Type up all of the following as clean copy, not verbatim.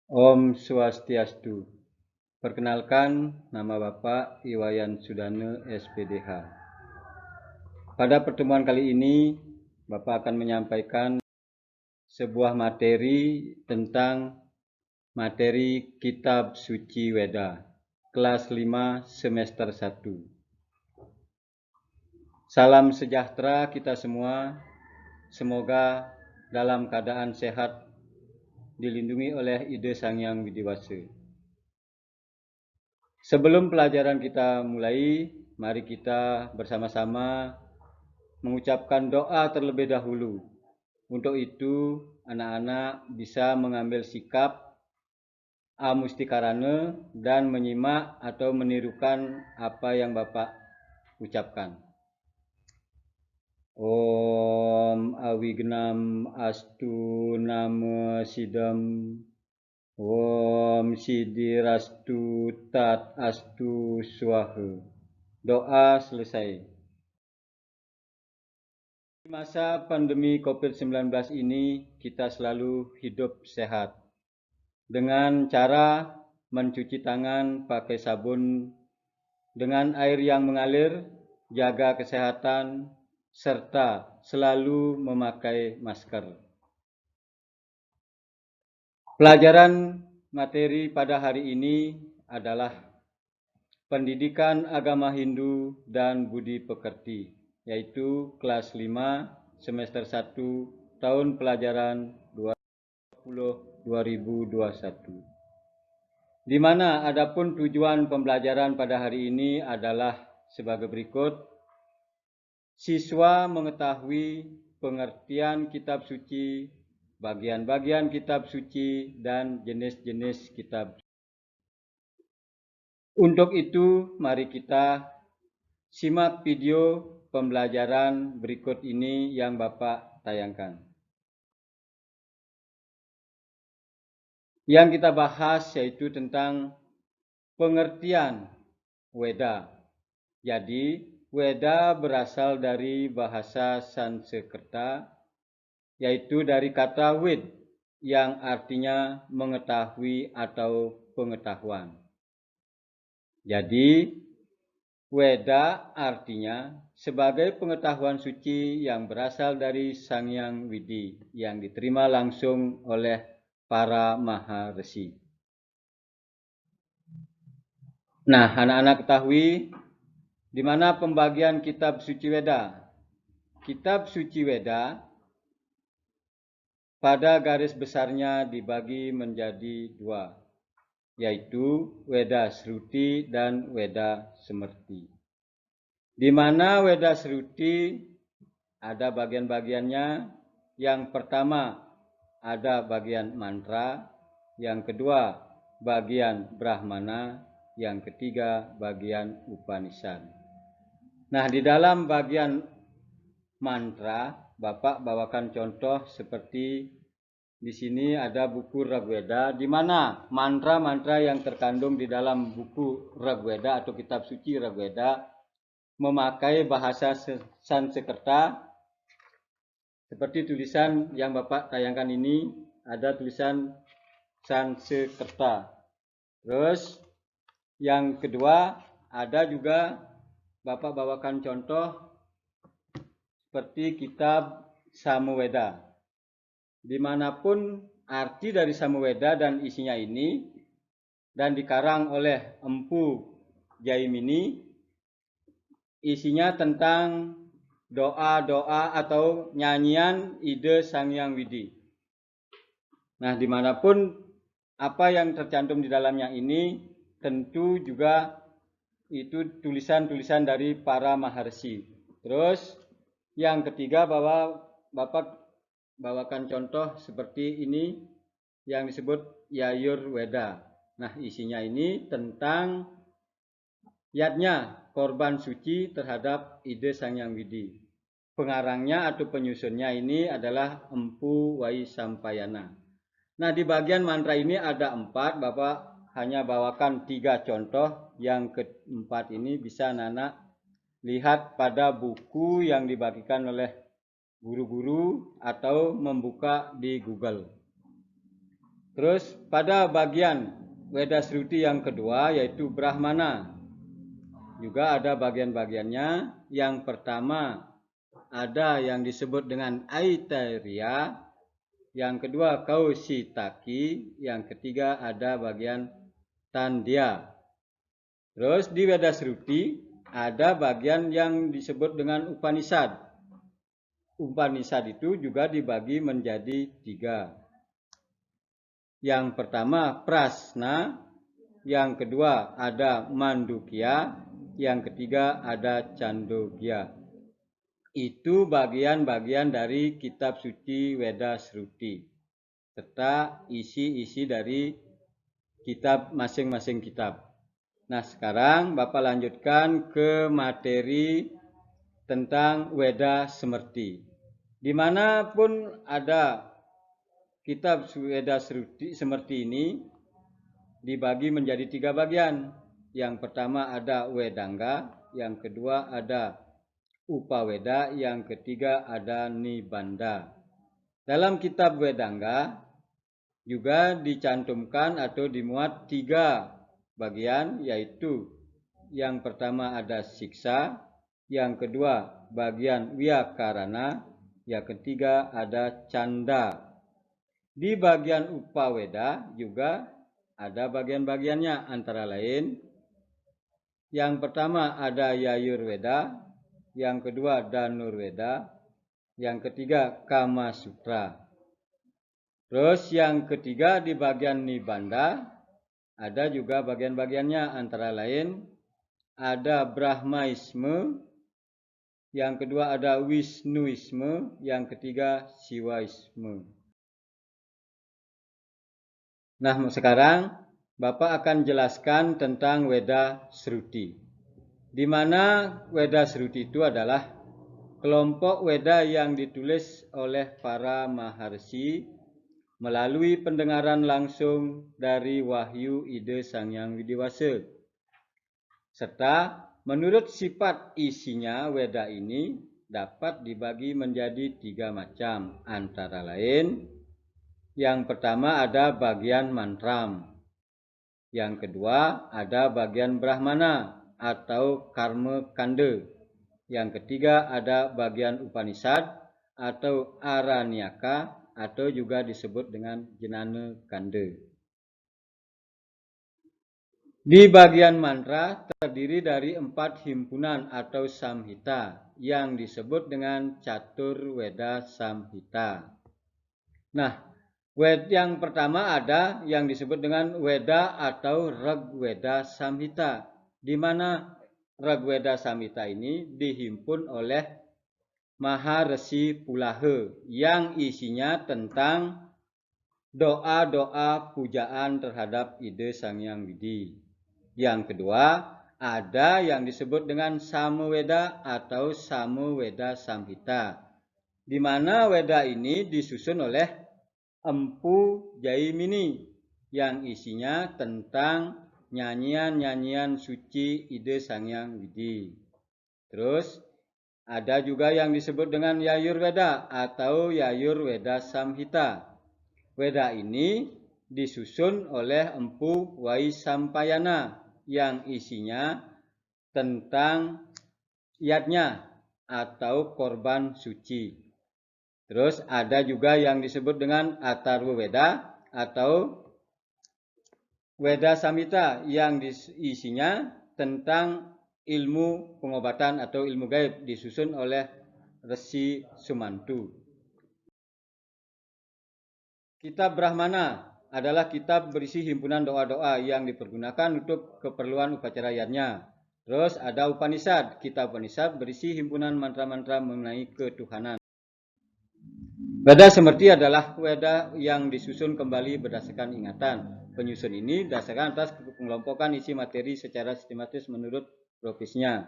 Om Swastiastu. Perkenalkan, nama Bapak Iwayan Sudane, SPDH. Pada pertemuan kali ini, Bapak akan menyampaikan sebuah materi tentang materi Kitab Suci Weda, kelas 5 semester 1. Salam sejahtera kita semua, semoga dalam keadaan sehat, dilindungi oleh Ide Sang Yang Widiwasa. Sebelum pelajaran kita mulai, mari kita bersama-sama mengucapkan doa terlebih dahulu. Untuk itu, anak-anak bisa mengambil sikap amustikarana dan menyimak atau menirukan apa yang Bapak ucapkan. Om Awignam Astu Nama Sidam. Om Sidirastu Tat Astu Swaha. Doa selesai. Di masa pandemi COVID-19 ini, kita selalu hidup sehat dengan cara mencuci tangan pakai sabun dengan air yang mengalir, jaga kesehatan, serta selalu memakai masker. Pelajaran materi pada hari ini adalah Pendidikan Agama Hindu dan Budi Pekerti, yaitu kelas 5 semester 1 tahun pelajaran 2020-2021. Di mana adapun tujuan pembelajaran pada hari ini adalah sebagai berikut. Siswa mengetahui pengertian kitab suci, bagian-bagian kitab suci, dan jenis-jenis kitab. Untuk itu, mari kita simak video pembelajaran berikut ini yang Bapak tayangkan. Yang kita bahas yaitu tentang pengertian Weda. Jadi, Weda berasal dari bahasa Sanskerta, yaitu dari kata Ved, yang artinya mengetahui atau pengetahuan. Jadi, Weda artinya sebagai pengetahuan suci yang berasal dari Sang Yang Widi, yang diterima langsung oleh para Maharesi. Nah, anak-anak ketahui di mana pembagian kitab suci Weda. Kitab suci Weda pada garis besarnya dibagi menjadi dua, yaitu Weda Sruti dan Weda Semerti. Di mana Weda Sruti ada bagian-bagiannya. Yang pertama ada bagian mantra, yang kedua bagian Brahmana, yang ketiga bagian Upanishad. Nah, di dalam bagian mantra, Bapak bawakan contoh seperti di sini ada buku Rigveda, di mana mantra-mantra yang terkandung di dalam buku Rigveda atau kitab suci Rigveda memakai bahasa Sanskerta. Seperti tulisan yang Bapak tayangkan ini, ada tulisan Sanskerta. Terus yang kedua ada juga Bapak bawakan contoh seperti kitab Samaweda. Dimanapun arti dari Samaweda dan isinya ini, dan dikarang oleh Empu Jaimini, isinya tentang doa-doa atau nyanyian Ide Sang Yang Widi. Nah, dimanapun apa yang tercantum di dalamnya ini tentu juga itu tulisan-tulisan dari para maharsi. Terus yang ketiga bahwa Bapak bawakan contoh seperti ini yang disebut Yayur Weda. Nah, isinya ini tentang yatnya korban suci terhadap Ide Sang Yang Widi. Pengarangnya atau penyusunnya ini adalah Empu Waisampayana. Nah, di bagian mantra ini ada 4, Bapak hanya bawakan 3 contoh. Yang keempat ini bisa anak-anak lihat pada buku yang dibagikan oleh guru-guru atau membuka di Google. Terus pada bagian Weda Sruti yang kedua yaitu Brahmana, juga ada bagian-bagiannya. Yang pertama ada yang disebut dengan Aitareya, yang kedua Kausitaki, yang ketiga ada bagian Tandya. Terus di Weda Sruti ada bagian yang disebut dengan Upanishad. Upanishad itu juga dibagi menjadi 3. Yang pertama Prasna, yang kedua ada Mandukya, yang ketiga ada Chandogya. Itu bagian-bagian dari kitab suci Weda Sruti serta isi-isi dari kitab masing-masing kitab. Nah, sekarang Bapak lanjutkan ke materi tentang Weda Smrti. Dimanapun ada kitab Weda Smrti ini dibagi menjadi 3 bagian. Yang pertama ada Wedanga, yang kedua ada Upaweda, yang ketiga ada Nibanda. Dalam kitab Wedanga juga dicantumkan atau dimuat 3 bagian, yaitu yang pertama ada siksa, yang kedua bagian Vyakarana, yang ketiga ada canda. Di bagian Upaweda juga ada bagian-bagiannya, antara lain yang pertama ada Yayurveda, yang kedua Dhanurveda, yang ketiga Kama Sutra. Terus yang ketiga di bagian Nibanda ada juga bagian-bagiannya, antara lain ada Brahmaisme, yang kedua ada Wisnuisme, yang ketiga Siwaisme. Nah, sekarang Bapak akan jelaskan tentang Weda Sruti. Di mana Weda Sruti itu adalah kelompok Weda yang ditulis oleh para maharsi melalui pendengaran langsung dari wahyu ide Sang Hyang Widiwasa. Serta menurut sifat isinya Weda ini dapat dibagi menjadi 3 macam, antara lain yang pertama ada bagian mantram, yang kedua ada bagian Brahmana atau Karma Kanda, yang ketiga ada bagian Upanishad atau Aranyaka atau juga disebut dengan Jnana Kanda. Di bagian mantra terdiri dari 4 himpunan atau samhita yang disebut dengan Catur Weda Samhita. Nah, yang pertama ada yang disebut dengan Weda atau Rigveda Samhita, di mana Rigveda Samhita ini dihimpun oleh Maharesi Pulaha yang isinya tentang doa-doa pujaan terhadap ide Sang Hyang Widi. Yang kedua ada yang disebut dengan Samaweda atau Samaweda Samhita, di mana Weda ini disusun oleh Empu Jaimini yang isinya tentang nyanyian-nyanyian suci ide Sang Hyang Widi. Terus ada juga yang disebut dengan Yayurveda atau Yayurveda Samhita. Weda ini disusun oleh Empu Waisampayana yang isinya tentang yatnya atau korban suci. Terus ada juga yang disebut dengan Atharva Weda atau Weda Samhita yang isinya tentang ilmu pengobatan atau ilmu gaib, disusun oleh Resi Sumantu. Kitab Brahmana adalah kitab berisi himpunan doa-doa yang dipergunakan untuk keperluan upacara yatnya. Terus ada Upanishad. Kitab Upanishad berisi himpunan mantra-mantra mengenai ketuhanan. Weda Smrti adalah Weda yang disusun kembali berdasarkan ingatan. Penyusun ini berdasarkan atas pengelompokan isi materi secara sistematis menurut profesinya.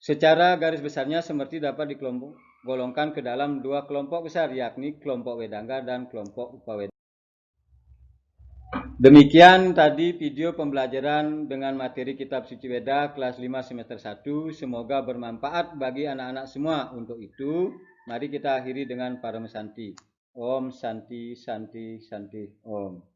Secara garis besarnya Smrti dapat digolongkan ke dalam 2 kelompok besar, yakni kelompok Wedanga dan kelompok Upaweda. Demikian tadi video pembelajaran dengan materi kitab suci Weda kelas 5 semester 1. Semoga bermanfaat bagi anak-anak semua. Untuk itu, mari kita akhiri dengan Paramasanti. Om Santi Santi Santi Om.